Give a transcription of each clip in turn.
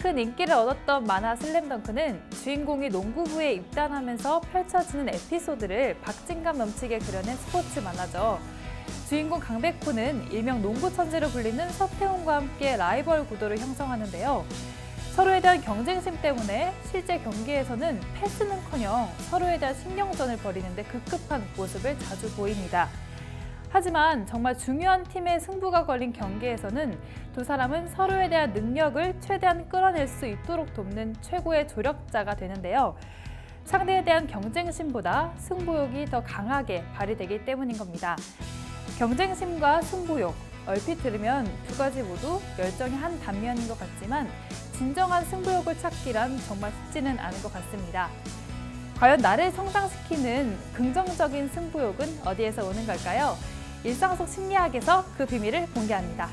큰 인기를 얻었던 만화 슬램덩크는 주인공이 농구부에 입단하면서 펼쳐지는 에피소드를 박진감 넘치게 그려낸 스포츠 만화죠. 주인공 강백호는 일명 농구 천재로 불리는 서태웅과 함께 라이벌 구도를 형성하는데요. 서로에 대한 경쟁심 때문에 실제 경기에서는 패스는커녕 서로에 대한 신경전을 벌이는데 급급한 모습을 자주 보입니다. 하지만 정말 중요한 팀의 승부가 걸린 경기에서는 두 사람은 서로에 대한 능력을 최대한 끌어낼 수 있도록 돕는 최고의 조력자가 되는데요. 상대에 대한 경쟁심보다 승부욕이 더 강하게 발휘되기 때문인 겁니다. 경쟁심과 승부욕, 얼핏 들으면 두 가지 모두 열정의 한 단면인 것 같지만 진정한 승부욕을 찾기란 정말 쉽지는 않은 것 같습니다. 과연 나를 성장시키는 긍정적인 승부욕은 어디에서 오는 걸까요? 일상 속 심리학에서 그 비밀을 공개합니다.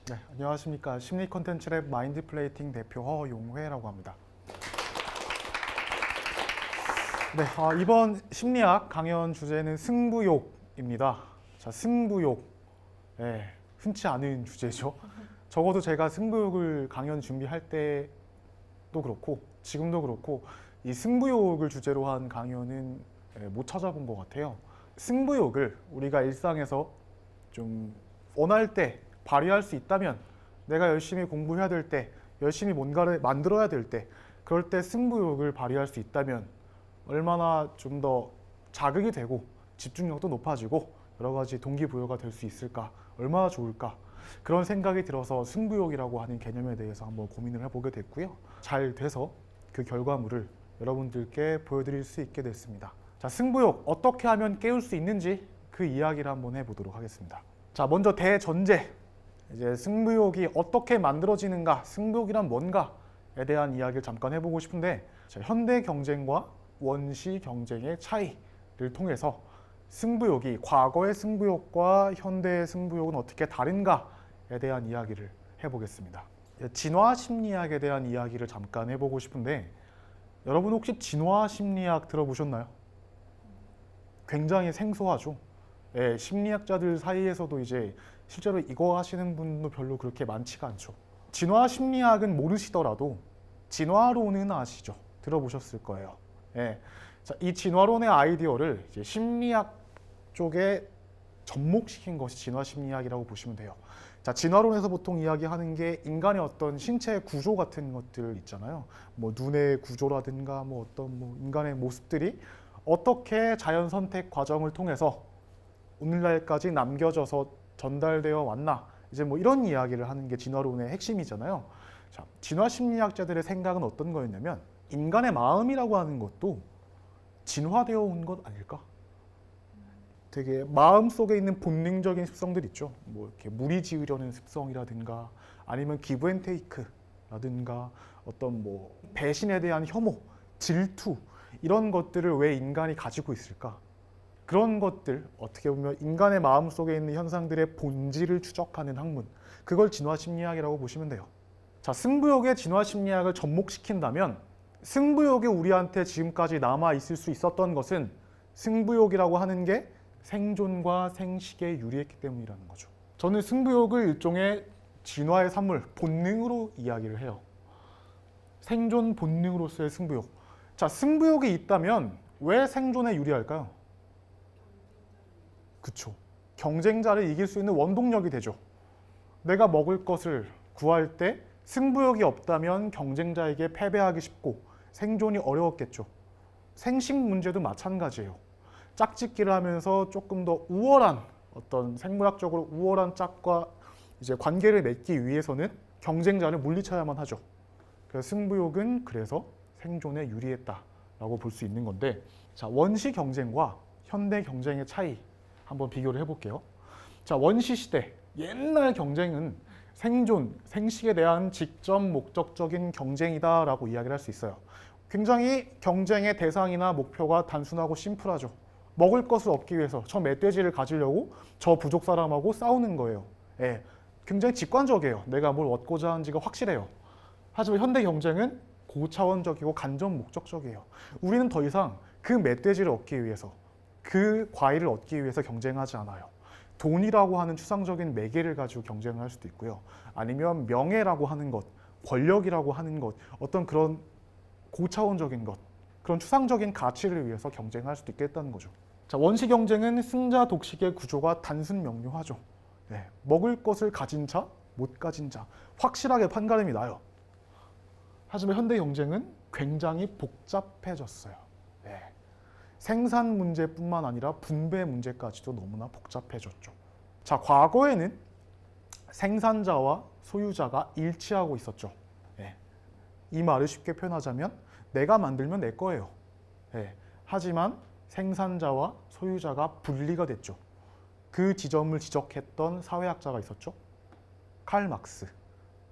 네, 안녕하십니까. 심리 콘텐츠랩 마인드 플레이팅 대표 허용회라고 합니다. 네, 이번 심리학 강연 주제는 승부욕입니다. 자, 승부욕. 네, 흔치 않은 주제죠. 적어도 제가 승부욕을 강연 준비할 때도 그렇고 지금도 그렇고 이 승부욕을 주제로 한 강연은 못 찾아본 것 같아요. 승부욕을 우리가 일상에서 좀 원할 때 발휘할 수 있다면, 내가 열심히 공부해야 될 때, 열심히 뭔가를 만들어야 될 때, 그럴 때 승부욕을 발휘할 수 있다면 얼마나 좀 더 자극이 되고 집중력도 높아지고 여러 가지 동기부여가 될 수 있을까, 얼마나 좋을까, 그런 생각이 들어서 승부욕이라고 하는 개념에 대해서 한번 고민을 해보게 됐고요. 잘 돼서 그 결과물을 여러분들께 보여드릴 수 있게 됐습니다. 자, 승부욕 어떻게 하면 깨울 수 있는지 그 이야기를 한번 해보도록 하겠습니다. 자, 먼저 대전제. 이제 승부욕이 어떻게 만들어지는가, 승부욕이란 뭔가에 대한 이야기를 잠깐 해보고 싶은데, 자, 현대 경쟁과 원시 경쟁의 차이를 통해서 승부욕이 과거의 승부욕과 현대의 승부욕은 어떻게 다른가에 대한 이야기를 해보겠습니다. 진화 심리학에 대한 이야기를 잠깐 해보고 싶은데, 여러분 혹시 진화 심리학 들어보셨나요? 굉장히 생소하죠. 예, 심리학자들 사이에서도 이제 실제로 이거 하시는 분도 별로 그렇게 많지가 않죠. 진화 심리학은 모르시더라도 진화론은 아시죠? 들어보셨을 거예요. 예. 자, 이 진화론의 아이디어를 이제 심리학 쪽에 접목시킨 것이 진화 심리학이라고 보시면 돼요. 자, 진화론에서 보통 이야기하는 게 인간의 어떤 신체 구조 같은 것들 있잖아요. 뭐 눈의 구조라든가 뭐 어떤 뭐 인간의 모습들이 어떻게 자연 선택 과정을 통해서 오늘날까지 남겨져서 전달되어 왔나, 이제 뭐 이런 이야기를 하는 게 진화론의 핵심이잖아요. 자, 진화 심리학자들의 생각은 어떤 거였냐면, 인간의 마음이라고 하는 것도 진화되어 온 것 아닐까? 되게 마음 속에 있는 본능적인 습성들 있죠. 뭐 이렇게 무리지으려는 습성이라든가, 아니면 기브 앤 테이크라든가, 어떤 뭐 배신에 대한 혐오, 질투, 이런 것들을 왜 인간이 가지고 있을까? 그런 것들, 어떻게 보면 인간의 마음 속에 있는 현상들의 본질을 추적하는 학문, 그걸 진화 심리학이라고 보시면 돼요. 자, 승부욕의 진화 심리학을 접목시킨다면, 승부욕이 우리한테 지금까지 남아 있을 수 있었던 것은 승부욕이라고 하는 게 생존과 생식에 유리했기 때문이라는 거죠. 저는 승부욕을 일종의 진화의 산물, 본능으로 이야기를 해요. 생존 본능으로서의 승부욕. 자, 승부욕이 있다면 왜 생존에 유리할까요? 그쵸. 경쟁자를 이길 수 있는 원동력이 되죠. 내가 먹을 것을 구할 때 승부욕이 없다면 경쟁자에게 패배하기 쉽고 생존이 어려웠겠죠. 생식 문제도 마찬가지예요. 짝짓기를 하면서 조금 더 우월한, 어떤 생물학적으로 우월한 짝과 이제 관계를 맺기 위해서는 경쟁자를 물리쳐야만 하죠. 그래서 승부욕은 그래서 생존에 유리했다라고 볼 수 있는 건데, 자, 원시 경쟁과 현대 경쟁의 차이 한번 비교를 해볼게요. 자, 원시 시대, 옛날 경쟁은 생존, 생식에 대한 직접 목적적인 경쟁이다라고 이야기를 할 수 있어요. 굉장히 경쟁의 대상이나 목표가 단순하고 심플하죠. 먹을 것을 얻기 위해서 저 멧돼지를 가지려고 저 부족 사람하고 싸우는 거예요. 예, 굉장히 직관적이에요. 내가 뭘 얻고자 하는지가 확실해요. 하지만 현대 경쟁은 고차원적이고 간접 목적적이에요. 우리는 더 이상 그 멧돼지를 얻기 위해서, 그 과일을 얻기 위해서 경쟁하지 않아요. 돈이라고 하는 추상적인 매개를 가지고 경쟁을 할 수도 있고요. 아니면 명예라고 하는 것, 권력이라고 하는 것, 어떤 그런 고차원적인 것, 그런 추상적인 가치를 위해서 경쟁할 수도 있겠다는 거죠. 자, 원시 경쟁은 승자 독식의 구조가 단순 명료하죠. 네, 먹을 것을 가진 자, 못 가진 자, 확실하게 판가름이 나요. 하지만 현대 경쟁은 굉장히 복잡해졌어요. 네. 생산 문제뿐만 아니라 분배 문제까지도 너무나 복잡해졌죠. 자, 과거에는 생산자와 소유자가 일치하고 있었죠. 네. 이 말을 쉽게 표현하자면 내가 만들면 내 거예요. 네. 하지만 생산자와 소유자가 분리가 됐죠. 그 지점을 지적했던 사회학자가 있었죠. 칼 막스.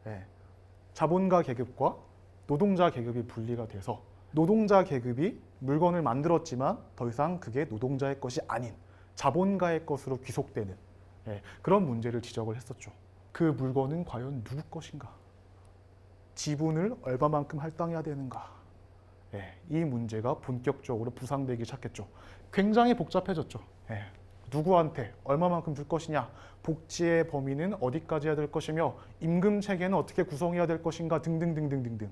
네. 자본가 계급과 노동자 계급이 분리가 돼서 노동자 계급이 물건을 만들었지만 더 이상 그게 노동자의 것이 아닌 자본가의 것으로 귀속되는 그런 문제를 지적을 했었죠. 그 물건은 과연 누구 것인가? 지분을 얼마만큼 할당해야 되는가? 이 문제가 본격적으로 부상되기 시작했죠. 굉장히 복잡해졌죠. 누구한테 얼마만큼 줄 것이냐, 복지의 범위는 어디까지 해야 될 것이며 임금 체계는 어떻게 구성해야 될 것인가 등등등등등등.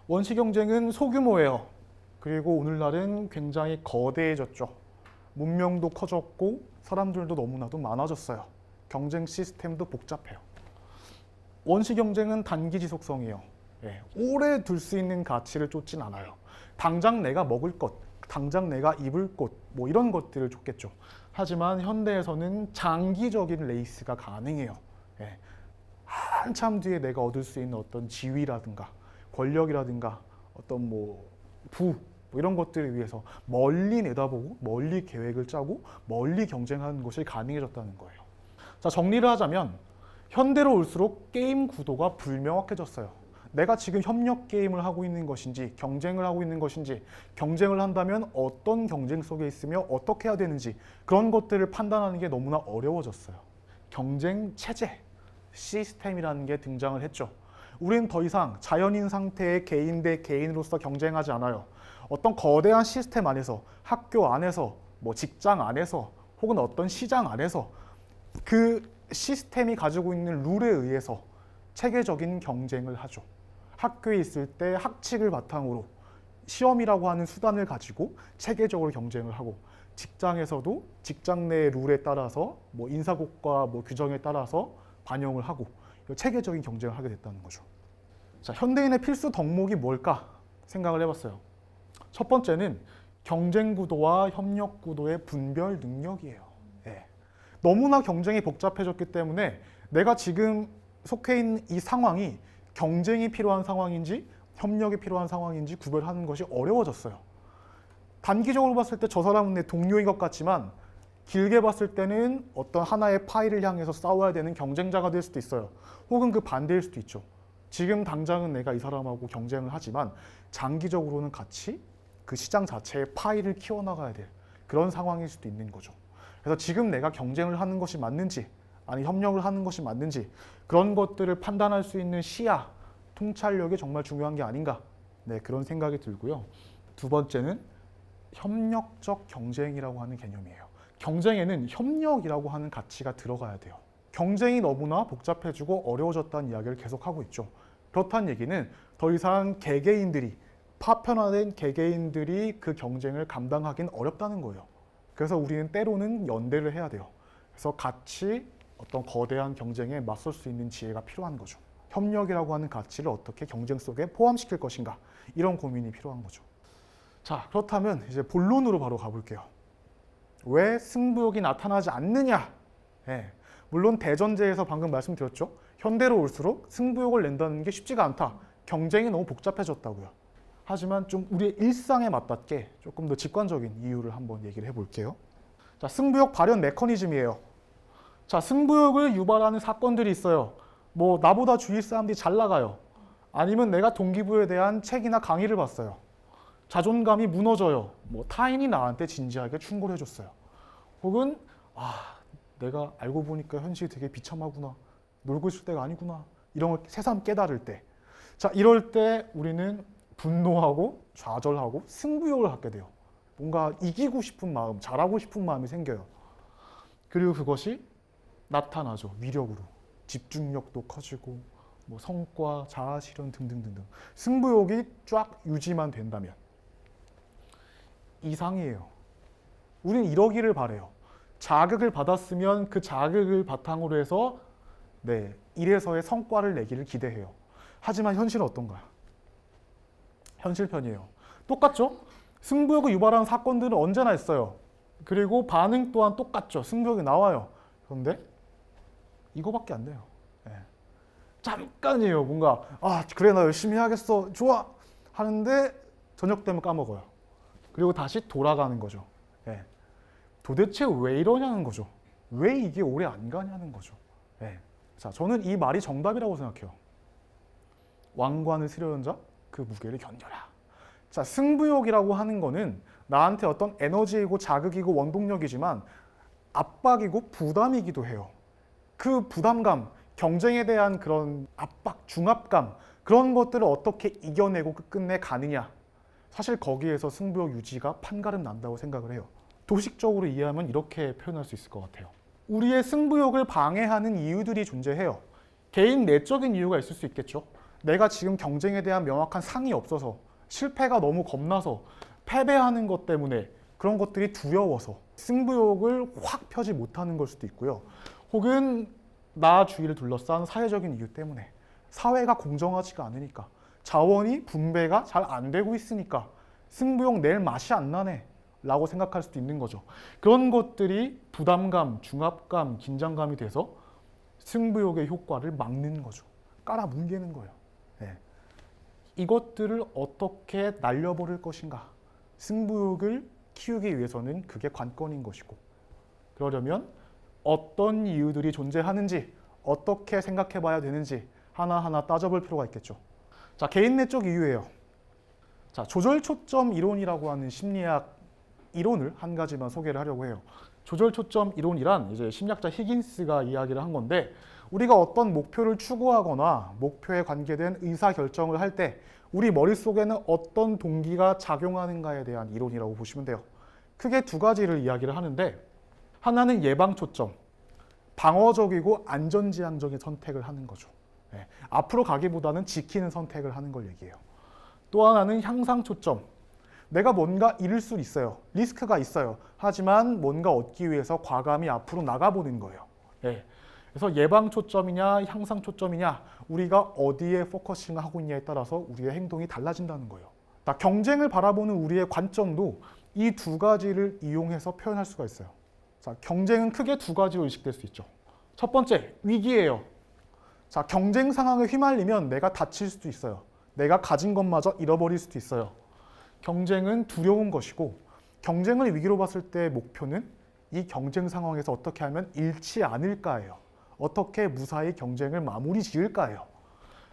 원시 경쟁은 소규모예요. 그리고 오늘날은 굉장히 거대해졌죠. 문명도 커졌고 사람들도 너무나도 많아졌어요. 경쟁 시스템도 복잡해요. 원시 경쟁은 단기 지속성이에요. 오래 둘 수 있는 가치를 쫓진 않아요. 당장 내가 먹을 것, 당장 내가 입을 꽃, 뭐 이런 것들을 쫓겠죠. 하지만 현대에서는 장기적인 레이스가 가능해요. 한참 뒤에 내가 얻을 수 있는 어떤 지위라든가 권력이라든가 어떤 부 이런 것들을 위해서 멀리 내다보고 멀리 계획을 짜고 멀리 경쟁하는 것이 가능해졌다는 거예요. 자, 정리를 하자면 현대로 올수록 게임 구도가 불명확해졌어요. 내가 지금 협력 게임을 하고 있는 것인지 경쟁을 하고 있는 것인지, 경쟁을 한다면 어떤 경쟁 속에 있으며 어떻게 해야 되는지 그런 것들을 판단하는 게 너무나 어려워졌어요. 경쟁 체제, 시스템이라는 게 등장을 했죠. 우리는 더 이상 자연인 상태의 개인 대 개인으로서 경쟁하지 않아요. 어떤 거대한 시스템 안에서, 학교 안에서, 직장 안에서, 혹은 어떤 시장 안에서 그 시스템이 가지고 있는 룰에 의해서 체계적인 경쟁을 하죠. 학교에 있을 때 학칙을 바탕으로 시험이라고 하는 수단을 가지고 체계적으로 경쟁을 하고, 직장에서도 직장 내 룰에 따라서 인사고과 규정에 따라서 반영을 하고 체계적인 경쟁을 하게 됐다는 거죠. 자, 현대인의 필수 덕목이 뭘까 생각을 해봤어요. 첫 번째는 경쟁 구도와 협력 구도의 분별 능력이에요. 너무나 경쟁이 복잡해졌기 때문에 내가 지금 속해 있는 이 상황이 경쟁이 필요한 상황인지 협력이 필요한 상황인지 구별하는 것이 어려워졌어요. 단기적으로 봤을 때 저 사람은 내 동료인 것 같지만 길게 봤을 때는 어떤 하나의 파일을 향해서 싸워야 되는 경쟁자가 될 수도 있어요. 혹은 그 반대일 수도 있죠. 지금 당장은 내가 이 사람하고 경쟁을 하지만 장기적으로는 같이 그 시장 자체의 파일을 키워나가야 될 그런 상황일 수도 있는 거죠. 그래서 지금 내가 경쟁을 하는 것이 맞는지, 아니 협력을 하는 것이 맞는지 그런 것들을 판단할 수 있는 시야, 통찰력이 정말 중요한 게 아닌가, 그런 생각이 들고요. 두 번째는 협력적 경쟁이라고 하는 개념이에요. 경쟁에는 협력이라고 하는 가치가 들어가야 돼요. 경쟁이 너무나 복잡해지고 어려워졌다는 이야기를 계속하고 있죠. 그렇다는 얘기는 더 이상 개개인들이, 파편화된 개개인들이 그 경쟁을 감당하기는 어렵다는 거예요. 그래서 우리는 때로는 연대를 해야 돼요. 그래서 같이 어떤 거대한 경쟁에 맞설 수 있는 지혜가 필요한 거죠. 협력이라고 하는 가치를 어떻게 경쟁 속에 포함시킬 것인가, 이런 고민이 필요한 거죠. 자, 그렇다면 이제 본론으로 바로 가볼게요. 왜 승부욕이 나타나지 않느냐? 물론 대전제에서 방금 말씀드렸죠. 현대로 올수록 승부욕을 낸다는 게 쉽지가 않다. 경쟁이 너무 복잡해졌다고요. 하지만 좀 우리의 일상에 맞닿게 조금 더 직관적인 이유를 한번 얘기를 해볼게요. 자, 승부욕 발현 메커니즘이에요. 자, 승부욕을 유발하는 사건들이 있어요. 나보다 주위 사람들이 잘 나가요. 아니면 내가 동기부여에 대한 책이나 강의를 봤어요. 자존감이 무너져요. 뭐 타인이 나한테 진지하게 충고를 해줬어요. 혹은 내가 알고 보니까 현실이 되게 비참하구나. 놀고 있을 때가 아니구나. 이런 걸 새삼 깨달을 때. 자, 이럴 때 우리는 분노하고 좌절하고 승부욕을 갖게 돼요. 뭔가 이기고 싶은 마음, 잘하고 싶은 마음이 생겨요. 그리고 그것이 나타나죠. 위력으로. 집중력도 커지고 뭐 성과, 자아 실현 등등등등. 승부욕이 쫙 유지만 된다면 이상이에요. 우린 이러기를 바래요. 자극을 받았으면 그 자극을 바탕으로 해서 일에서의 성과를 내기를 기대해요. 하지만 현실은 어떤가요? 현실편이에요. 똑같죠? 승부욕을 유발하는 사건들은 언제나 있어요. 그리고 반응 또한 똑같죠. 승부욕이 나와요. 그런데 이거밖에 안 돼요. 잠깐이에요. 뭔가 그래 나 열심히 해야겠어. 좋아. 하는데 저녁 되면 까먹어요. 그리고 다시 돌아가는 거죠. 도대체 왜 이러냐는 거죠. 왜 이게 오래 안 가냐는 거죠. 자, 저는 이 말이 정답이라고 생각해요. 왕관을 쓰려는 자 그 무게를 견뎌라. 자, 승부욕이라고 하는 거는 나한테 어떤 에너지이고 자극이고 원동력이지만 압박이고 부담이기도 해요. 그 부담감, 경쟁에 대한 그런 압박, 중압감, 그런 것들을 어떻게 이겨내고 끝내 가느냐. 사실 거기에서 승부욕 유지가 판가름 난다고 생각을 해요. 도식적으로 이해하면 이렇게 표현할 수 있을 것 같아요. 우리의 승부욕을 방해하는 이유들이 존재해요. 개인 내적인 이유가 있을 수 있겠죠. 내가 지금 경쟁에 대한 명확한 상이 없어서, 실패가 너무 겁나서, 패배하는 것 때문에 그런 것들이 두려워서 승부욕을 확 펴지 못하는 걸 수도 있고요. 혹은 나 주위를 둘러싼 사회적인 이유 때문에, 사회가 공정하지가 않으니까, 자원이 분배가 잘 안 되고 있으니까 승부욕 낼 맛이 안 나네 라고 생각할 수도 있는 거죠. 그런 것들이 부담감, 중압감, 긴장감이 돼서 승부욕의 효과를 막는 거죠. 깔아뭉개는 거예요. 이것들을 어떻게 날려버릴 것인가. 승부욕을 키우기 위해서는 그게 관건인 것이고, 그러려면 어떤 이유들이 존재하는지, 어떻게 생각해 봐야 되는지 하나하나 따져볼 필요가 있겠죠. 자, 개인 내적 이유예요. 자, 조절 초점 이론이라고 하는 심리학 이론을 한 가지만 소개를 하려고 해요. 조절 초점 이론이란 이제 심리학자 히긴스가 이야기를 한 건데, 우리가 어떤 목표를 추구하거나 목표에 관계된 의사 결정을 할 때 우리 머릿속에는 어떤 동기가 작용하는가에 대한 이론이라고 보시면 돼요. 크게 두 가지를 이야기를 하는데, 하나는 예방 초점, 방어적이고 안전지향적인 선택을 하는 거죠. 앞으로 가기보다는 지키는 선택을 하는 걸 얘기해요. 또 하나는 향상 초점, 내가 뭔가 잃을 수 있어요. 리스크가 있어요. 하지만 뭔가 얻기 위해서 과감히 앞으로 나가보는 거예요. 그래서 예방 초점이냐 향상 초점이냐, 우리가 어디에 포커싱하고 있냐에 따라서 우리의 행동이 달라진다는 거예요. 경쟁을 바라보는 우리의 관점도 이 두 가지를 이용해서 표현할 수가 있어요. 자, 경쟁은 크게 두 가지로 의식될 수 있죠. 첫 번째, 위기예요. 자, 경쟁 상황에 휘말리면 내가 다칠 수도 있어요. 내가 가진 것마저 잃어버릴 수도 있어요. 경쟁은 두려운 것이고, 경쟁을 위기로 봤을 때 목표는 이 경쟁 상황에서 어떻게 하면 잃지 않을까예요. 어떻게 무사히 경쟁을 마무리 지을까예요.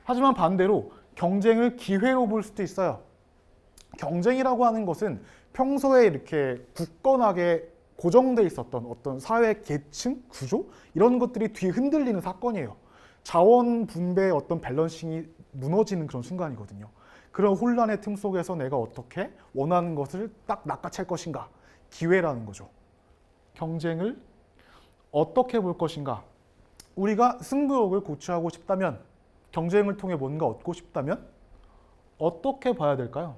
하지만 반대로 경쟁을 기회로 볼 수도 있어요. 경쟁이라고 하는 것은 평소에 이렇게 굳건하게 고정돼 있었던 어떤 사회 계층, 구조 이런 것들이 뒤에 흔들리는 사건이에요. 자원 분배의 어떤 밸런싱이 무너지는 그런 순간이거든요. 그런 혼란의 틈 속에서 내가 어떻게 원하는 것을 딱 낚아챌 것인가, 기회라는 거죠. 경쟁을 어떻게 볼 것인가. 우리가 승부욕을 고취하고 싶다면, 경쟁을 통해 뭔가 얻고 싶다면 어떻게 봐야 될까요?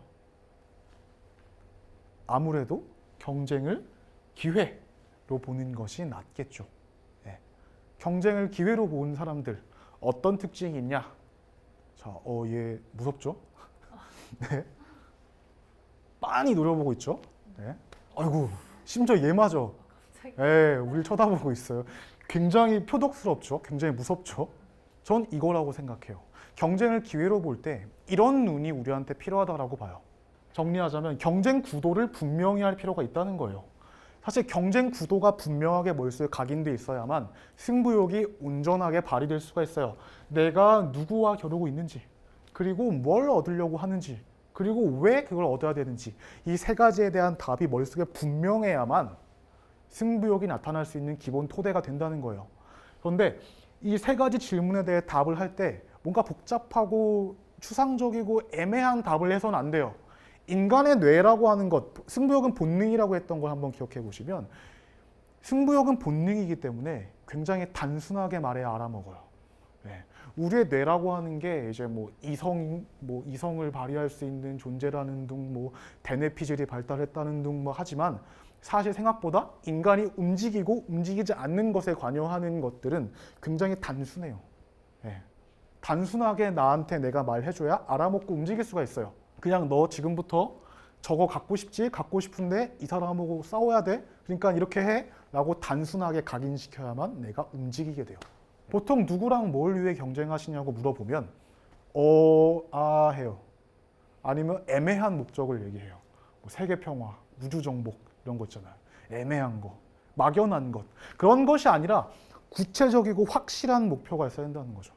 아무래도 경쟁을 기회로 보는 것이 낫겠죠. 경쟁을 기회로 보는 사람들 어떤 특징이 있냐? 자, 얘 무섭죠? 빤히 노려보고 있죠. 아이고, 심지어 얘마저 우리를 쳐다보고 있어요. 굉장히 표독스럽죠. 굉장히 무섭죠. 전 이거라고 생각해요. 경쟁을 기회로 볼 때 이런 눈이 우리한테 필요하다고 봐요. 정리하자면 경쟁 구도를 분명히 할 필요가 있다는 거예요. 사실 경쟁 구도가 분명하게 머릿속에 각인돼 있어야만 승부욕이 온전하게 발휘될 수가 있어요. 내가 누구와 겨루고 있는지, 그리고 뭘 얻으려고 하는지, 그리고 왜 그걸 얻어야 되는지 이 세 가지에 대한 답이 머릿속에 분명해야만 승부욕이 나타날 수 있는 기본 토대가 된다는 거예요. 그런데 이 세 가지 질문에 대해 답을 할 때 뭔가 복잡하고 추상적이고 애매한 답을 해서는 안 돼요. 인간의 뇌라고 하는 것, 승부욕은 본능이라고 했던 걸 한번 기억해 보시면 승부욕은 본능이기 때문에 굉장히 단순하게 말해야 알아먹어요. 네. 우리의 뇌라고 하는 게 이제 뭐 이성을 발휘할 수 있는 존재라는 둥, 뭐 대뇌피질이 발달했다는 둥 뭐 하지만 사실 생각보다 인간이 움직이고 움직이지 않는 것에 관여하는 것들은 굉장히 단순해요. 네. 단순하게 나한테 내가 말해줘야 알아먹고 움직일 수가 있어요. 그냥 너 지금부터 저거 갖고 싶지? 갖고 싶은데 이 사람하고 싸워야 돼? 그러니까 이렇게 해? 라고 단순하게 각인시켜야만 내가 움직이게 돼요. 보통 누구랑 뭘 위해 경쟁하시냐고 물어보면 해요. 아니면 애매한 목적을 얘기해요. 뭐 세계평화, 우주정복 이런 거 있잖아요. 애매한 거, 막연한 것. 그런 것이 아니라 구체적이고 확실한 목표가 있어야 된다는 거죠.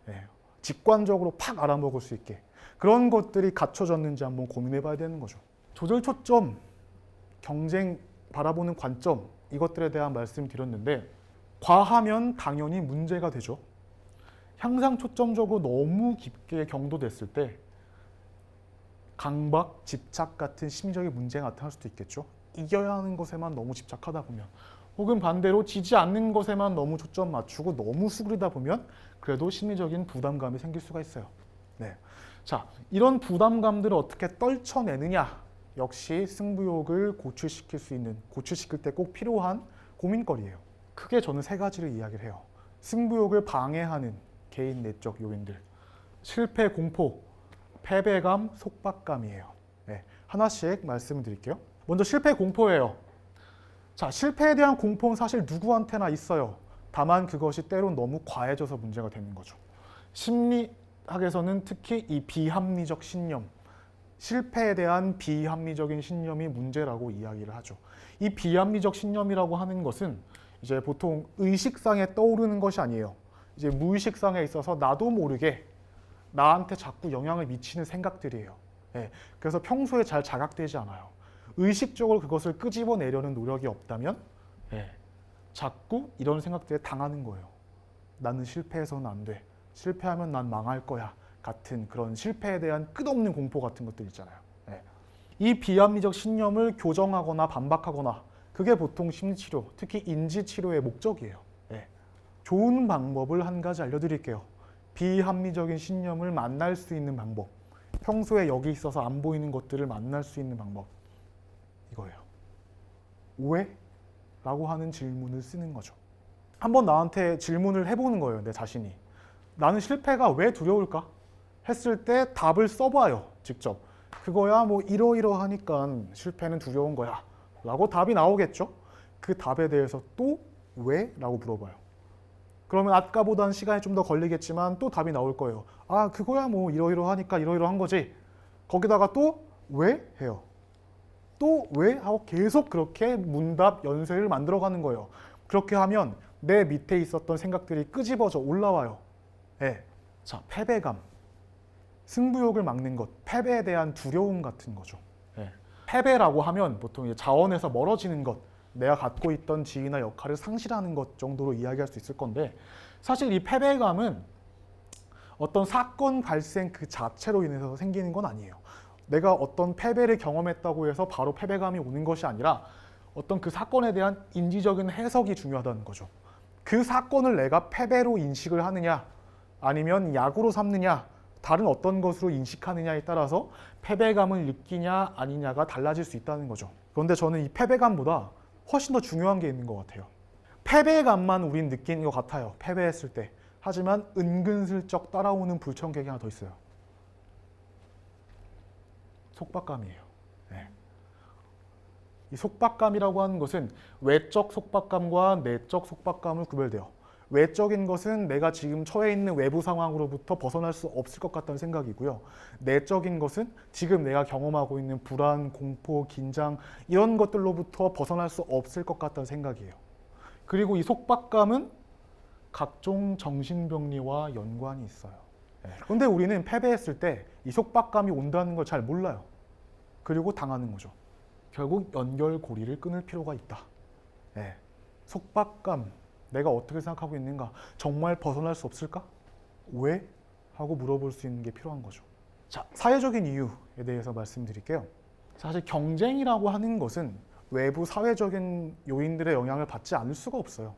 네. 직관적으로 팍 알아먹을 수 있게. 그런 것들이 갖춰졌는지 한번 고민해 봐야 되는 거죠. 조절 초점, 경쟁 바라보는 관점 이것들에 대한 말씀 드렸는데 과하면 당연히 문제가 되죠. 향상 초점적으로 너무 깊게 경도됐을 때 강박, 집착 같은 심리적인 문제가 나타날 수도 있겠죠. 이겨야 하는 것에만 너무 집착하다 보면 혹은 반대로 지지 않는 것에만 너무 초점 맞추고 너무 수그리다 보면 그래도 심리적인 부담감이 생길 수가 있어요. 네. 자, 이런 부담감들을 어떻게 떨쳐내느냐 역시 승부욕을 고취시킬 때 꼭 필요한 고민거리예요. 크게 저는 세 가지를 이야기를 해요. 승부욕을 방해하는 개인 내적 요인들, 실패 공포, 패배감, 속박감이에요. 네, 하나씩 말씀을 드릴게요. 먼저 실패 공포예요. 자, 실패에 대한 공포는 사실 누구한테나 있어요. 다만 그것이 때론 너무 과해져서 문제가 되는 거죠. 심리학에서는 특히 이 비합리적 신념, 실패에 대한 비합리적인 신념이 문제라고 이야기를 하죠. 이 비합리적 신념이라고 하는 것은 이제 보통 의식상에 떠오르는 것이 아니에요. 이제 무의식상에 있어서 나도 모르게 나한테 자꾸 영향을 미치는 생각들이에요. 예, 그래서 평소에 잘 자각되지 않아요. 의식적으로 그것을 끄집어내려는 노력이 없다면 자꾸 이런 생각들에 당하는 거예요. 나는 실패해서는 안 돼. 실패하면 난 망할 거야. 같은 그런 실패에 대한 끝없는 공포 같은 것들 있잖아요. 이 비합리적 신념을 교정하거나 반박하거나 그게 보통 심리치료, 특히 인지치료의 목적이에요. 좋은 방법을 한 가지 알려드릴게요. 비합리적인 신념을 만날 수 있는 방법. 평소에 여기 있어서 안 보이는 것들을 만날 수 있는 방법. 이거예요. 왜? 라고 하는 질문을 쓰는 거죠. 한번 나한테 질문을 해보는 거예요. 내 자신이. 나는 실패가 왜 두려울까? 했을 때 답을 써봐요. 직접. 그거야 뭐 이러이러하니까 실패는 두려운 거야. 라고 답이 나오겠죠. 그 답에 대해서 또 왜? 라고 물어봐요. 그러면 아까보다는 시간이 좀 더 걸리겠지만 또 답이 나올 거예요. 아, 그거야 뭐 이러이러하니까 이러이러한 거지. 거기다가 또 왜? 해요. 또 왜? 하고 계속 그렇게 문답 연쇄를 만들어가는 거예요. 그렇게 하면 내 밑에 있었던 생각들이 끄집어져 올라와요. 자, 패배감. 승부욕을 막는 것, 패배에 대한 두려움 같은 거죠. 패배라고 하면 보통 이제 자원에서 멀어지는 것, 내가 갖고 있던 지위나 역할을 상실하는 것 정도로 이야기할 수 있을 건데 사실 이 패배감은 어떤 사건 발생 그 자체로 인해서 생기는 건 아니에요. 내가 어떤 패배를 경험했다고 해서 바로 패배감이 오는 것이 아니라 어떤 그 사건에 대한 인지적인 해석이 중요하다는 거죠. 그 사건을 내가 패배로 인식을 하느냐 아니면 약으로 삼느냐 다른 어떤 것으로 인식하느냐에 따라서 패배감을 느끼냐 아니냐가 달라질 수 있다는 거죠. 그런데 저는 이 패배감보다 훨씬 더 중요한 게 있는 것 같아요. 패배감만 우린 느끼는 것 같아요. 패배했을 때. 하지만 은근슬쩍 따라오는 불청객이 하나 더 있어요. 속박감이에요. 이 속박감이라고 하는 것은 외적 속박감과 내적 속박감을 구별돼요. 외적인 것은 내가 지금 처해 있는 외부 상황으로부터 벗어날 수 없을 것 같다는 생각이고요. 내적인 것은 지금 내가 경험하고 있는 불안, 공포, 긴장 이런 것들로부터 벗어날 수 없을 것 같다는 생각이에요. 그리고 이 속박감은 각종 정신병리와 연관이 있어요. 그런데 우리는 패배했을 때 이 속박감이 온다는 걸 잘 몰라요. 그리고 당하는 거죠. 결국 연결고리를 끊을 필요가 있다. 속박감, 내가 어떻게 생각하고 있는가? 정말 벗어날 수 없을까? 왜? 하고 물어볼 수 있는 게 필요한 거죠. 자, 사회적인 이유에 대해서 말씀드릴게요. 사실 경쟁이라고 하는 것은 외부 사회적인 요인들의 영향을 받지 않을 수가 없어요.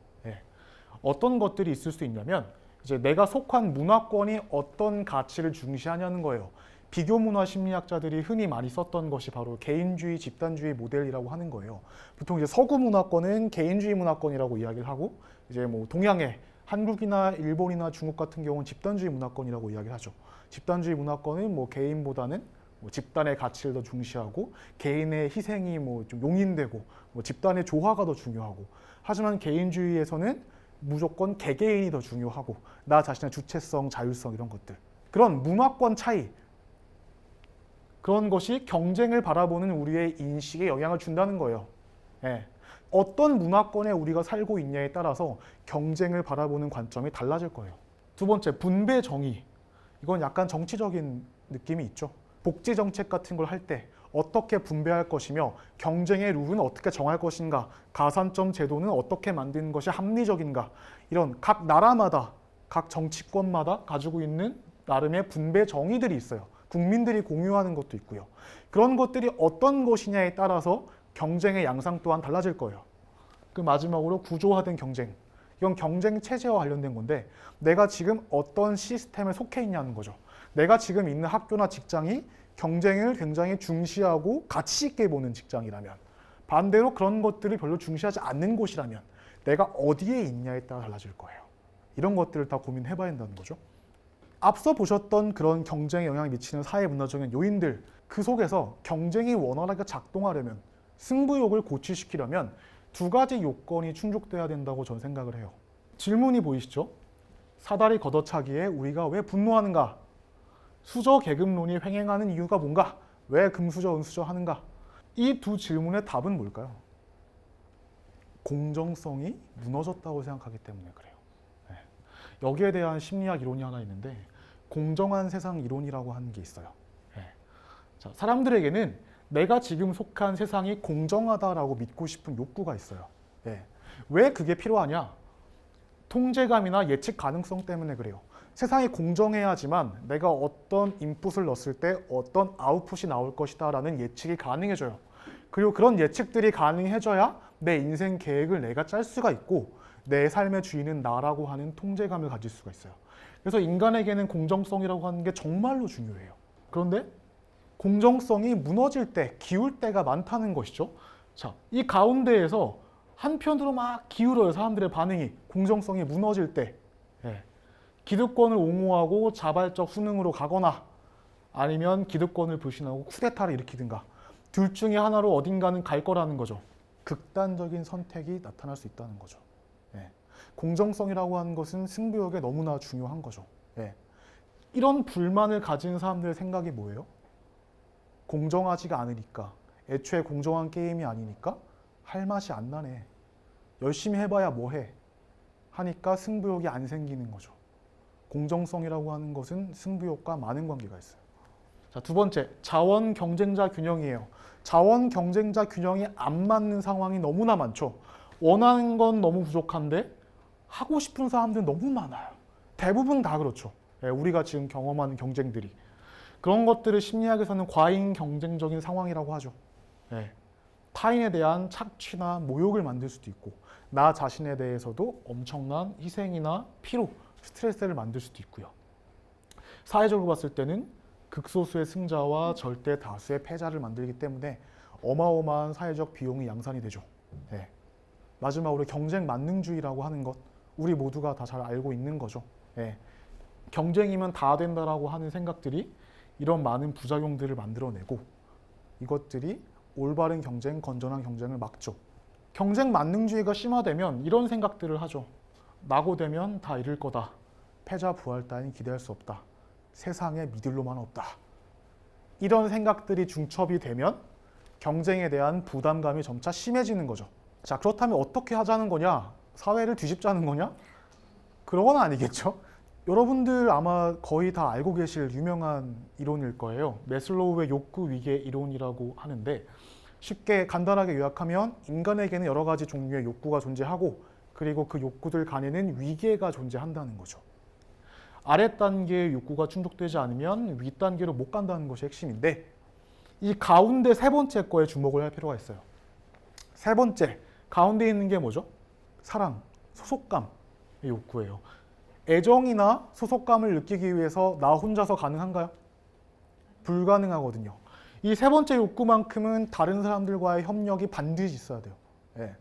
어떤 것들이 있을 수 있냐면 이제 내가 속한 문화권이 어떤 가치를 중시하냐는 거예요. 비교 문화 심리학자들이 흔히 많이 썼던 것이 바로 개인주의, 집단주의 모델이라고 하는 거예요. 보통 이제 서구 문화권은 개인주의 문화권이라고 이야기를 하고 이제 뭐 동양의 한국이나 일본이나 중국 같은 경우는 집단주의 문화권이라고 이야기를 하죠. 집단주의 문화권은 뭐 개인보다는 뭐 집단의 가치를 더 중시하고 개인의 희생이 뭐 좀 용인되고 뭐 집단의 조화가 더 중요하고 하지만 개인주의에서는 무조건 개개인이 더 중요하고 나 자신의 주체성, 자율성 이런 것들 그런 문화권 차이 그런 것이 경쟁을 바라보는 우리의 인식에 영향을 준다는 거예요. 어떤 문화권에 우리가 살고 있냐에 따라서 경쟁을 바라보는 관점이 달라질 거예요. 두 번째, 분배 정의. 이건 약간 정치적인 느낌이 있죠. 복지 정책 같은 걸 할 때 어떻게 분배할 것이며 경쟁의 룰은 어떻게 정할 것인가, 가산점 제도는 어떻게 만드는 것이 합리적인가 이런 각 나라마다 각 정치권마다 가지고 있는 나름의 분배 정의들이 있어요. 국민들이 공유하는 것도 있고요. 그런 것들이 어떤 것이냐에 따라서 경쟁의 양상 또한 달라질 거예요. 그 마지막으로 구조화된 경쟁. 이건 경쟁 체제와 관련된 건데 내가 지금 어떤 시스템에 속해 있냐는 거죠. 내가 지금 있는 학교나 직장이 경쟁을 굉장히 중시하고 가치 있게 보는 직장이라면 반대로 그런 것들을 별로 중시하지 않는 곳이라면 내가 어디에 있냐에 따라 달라질 거예요. 이런 것들을 다 고민해 봐야 한다는 거죠. 앞서 보셨던 그런 경쟁에 영향을 미치는 사회 문화적인 요인들 그 속에서 경쟁이 원활하게 작동하려면 승부욕을 고취시키려면 두 가지 요건이 충족돼야 된다고 저는 생각을 해요. 질문이 보이시죠? 사다리 걷어차기에 우리가 왜 분노하는가? 수저 계급론이 횡행하는 이유가 뭔가? 왜 금수저 은수저 하는가? 이 두 질문의 답은 뭘까요? 공정성이 무너졌다고 생각하기 때문에 그래요. 여기에 대한 심리학 이론이 하나 있는데 공정한 세상 이론이라고 하는 게 있어요. 자, 사람들에게는 내가 지금 속한 세상이 공정하다라고 믿고 싶은 욕구가 있어요. 왜 그게 필요하냐? 통제감이나 예측 가능성 때문에 그래요. 세상이 공정해야지만 내가 어떤 인풋을 넣었을 때 어떤 아웃풋이 나올 것이다 라는 예측이 가능해져요. 그리고 그런 예측들이 가능해져야 내 인생 계획을 내가 짤 수가 있고 내 삶의 주인은 나라고 하는 통제감을 가질 수가 있어요. 그래서 인간에게는 공정성이라고 하는 게 정말로 중요해요. 그런데 공정성이 무너질 때, 기울 때가 많다는 것이죠. 자, 이 가운데에서 한편으로 막 기울어요. 사람들의 반응이. 공정성이 무너질 때. 기득권을 옹호하고 자발적 순응으로 가거나 아니면 기득권을 불신하고 쿠데타를 일으키든가 둘 중에 하나로 어딘가는 갈 거라는 거죠. 극단적인 선택이 나타날 수 있다는 거죠. 공정성이라고 하는 것은 승부욕에 너무나 중요한 거죠. 이런 불만을 가진 사람들의 생각이 뭐예요? 공정하지가 않으니까, 애초에 공정한 게임이 아니니까 할 맛이 안 나네. 열심히 해봐야 뭐해? 하니까 승부욕이 안 생기는 거죠. 공정성이라고 하는 것은 승부욕과 많은 관계가 있어요. 자, 두 번째, 자원 경쟁자 균형이에요. 자원 경쟁자 균형이 안 맞는 상황이 너무나 많죠. 원하는 건 너무 부족한데 하고 싶은 사람들은 너무 많아요. 대부분 다 그렇죠. 우리가 지금 경험하는 경쟁들이. 그런 것들을 심리학에서는 과잉 경쟁적인 상황이라고 하죠. 타인에 대한 착취나 모욕을 만들 수도 있고 나 자신에 대해서도 엄청난 희생이나 피로, 스트레스를 만들 수도 있고요. 사회적으로 봤을 때는 극소수의 승자와 절대 다수의 패자를 만들기 때문에 어마어마한 사회적 비용이 양산이 되죠. 마지막으로 경쟁 만능주의라고 하는 것 우리 모두가 다 잘 알고 있는 거죠. 경쟁이면 다 된다라고 하는 생각들이 이런 많은 부작용들을 만들어내고 이것들이 올바른 경쟁, 건전한 경쟁을 막죠. 경쟁 만능주의가 심화되면 이런 생각들을 하죠. 낙오되면 다 잃을 거다. 패자 부활 따윈 기대할 수 없다. 세상에 믿을로만 없다. 이런 생각들이 중첩이 되면 경쟁에 대한 부담감이 점차 심해지는 거죠. 자, 그렇다면 어떻게 하자는 거냐? 사회를 뒤집자는 거냐? 그런 건 아니겠죠. 여러분들 아마 거의 다 알고 계실 유명한 이론일 거예요. 매슬로우의 욕구 위계 이론이라고 하는데 쉽게 간단하게 요약하면 인간에게는 여러 가지 종류의 욕구가 존재하고 그리고 그 욕구들 간에는 위계가 존재한다는 거죠. 아래 단계의 욕구가 충족되지 않으면 윗 단계로 못 간다는 것이 핵심인데 이 가운데 세 번째 거에 주목을 할 필요가 있어요. 세 번째, 가운데 있는 게 뭐죠? 사랑, 소속감의 욕구예요. 애정이나 소속감을 느끼기 위해서 나 혼자서 가능한가요? 불가능하거든요. 이 세 번째 욕구만큼은 다른 사람들과의 협력이 반드시 있어야 돼요. 예.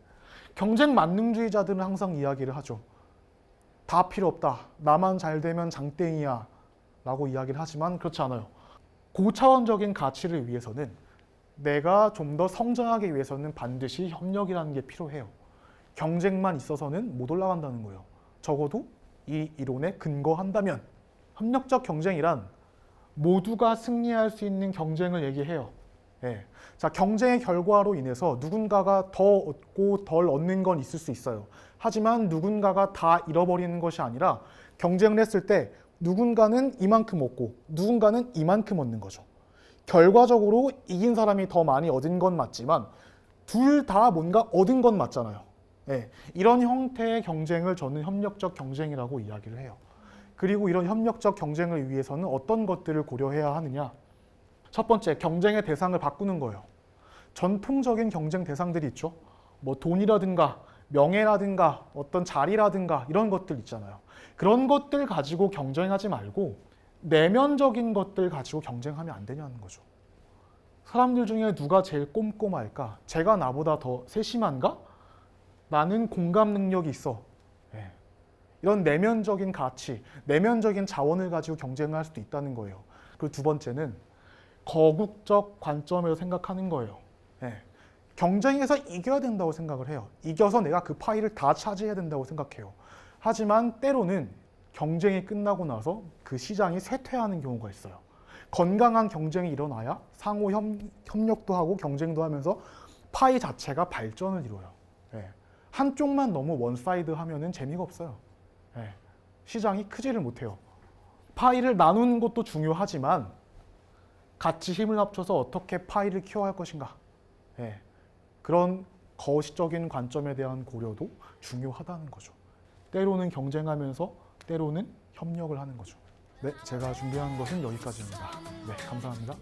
경쟁 만능주의자들은 항상 이야기를 하죠. 다 필요 없다. 나만 잘 되면 장땡이야. 라고 이야기를 하지만 그렇지 않아요. 고차원적인 가치를 위해서는 내가 좀 더 성장하기 위해서는 반드시 협력이라는 게 필요해요. 경쟁만 있어서는 못 올라간다는 거예요. 적어도 이 이론에 근거한다면 협력적 경쟁이란 모두가 승리할 수 있는 경쟁을 얘기해요. 예. 자, 경쟁의 결과로 인해서 누군가가 더 얻고 덜 얻는 건 있을 수 있어요. 하지만 누군가가 다 잃어버리는 것이 아니라 경쟁을 했을 때 누군가는 이만큼 얻고 누군가는 이만큼 얻는 거죠. 결과적으로 이긴 사람이 더 많이 얻은 건 맞지만 둘 다 뭔가 얻은 건 맞잖아요. 예. 이런 형태의 경쟁을 저는 협력적 경쟁이라고 이야기를 해요. 그리고 이런 협력적 경쟁을 위해서는 어떤 것들을 고려해야 하느냐? 첫 번째, 경쟁의 대상을 바꾸는 거예요. 전통적인 경쟁 대상들이 있죠. 뭐 돈이라든가 명예라든가 어떤 자리라든가 이런 것들 있잖아요. 그런 것들 가지고 경쟁하지 말고 내면적인 것들 가지고 경쟁하면 안 되냐는 거죠. 사람들 중에 누가 제일 꼼꼼할까? 제가 나보다 더 세심한가? 나는 공감 능력이 있어. 예. 이런 내면적인 가치, 내면적인 자원을 가지고 경쟁을 할 수도 있다는 거예요. 그리고 두 번째는 거국적 관점에서 생각하는 거예요. 예. 경쟁에서 이겨야 된다고 생각을 해요. 이겨서 내가 그 파이를 다 차지해야 된다고 생각해요. 하지만 때로는 경쟁이 끝나고 나서 그 시장이 쇠퇴하는 경우가 있어요. 건강한 경쟁이 일어나야 상호 협력도 하고 경쟁도 하면서 파이 자체가 발전을 이뤄요. 예. 한쪽만 너무 원사이드 하면은 재미가 없어요. 예. 시장이 크지를 못해요. 파이를 나누는 것도 중요하지만 같이 힘을 합쳐서 어떻게 파이를 키워야 할 것인가. 예. 그런 거시적인 관점에 대한 고려도 중요하다는 거죠. 때로는 경쟁하면서 때로는 협력을 하는 거죠. 네, 제가 준비한 것은 여기까지입니다. 네, 감사합니다.